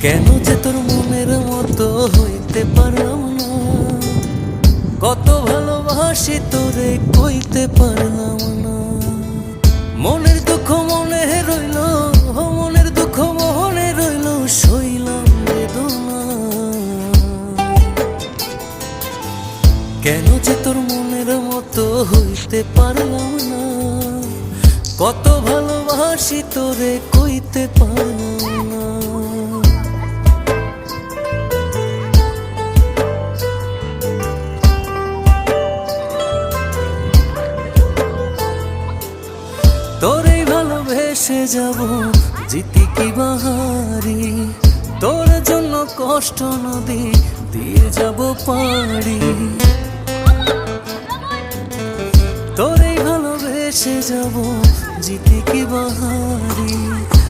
কেন যে তোর মনের মতো হইতে পারলাম না, কত ভালোবাসি তোরে কইতে পারলাম না। মনের দুঃখ মনে রইল, মনের দুঃখ মনে রইল, সইলাম বেদনা। কেন যে তোর মনের মতো হইতে পারলাম না, কত ভালোবাসি তোরে কইতে পারলাম না। তোরেই ভালোবেসে যাব জিতি কি বাহারি, তোর জন্য কষ্ট নদী দিয়ে যাব পাড়ি। তোরেই ভালোবেসে যাব জিতি কি বাহারি,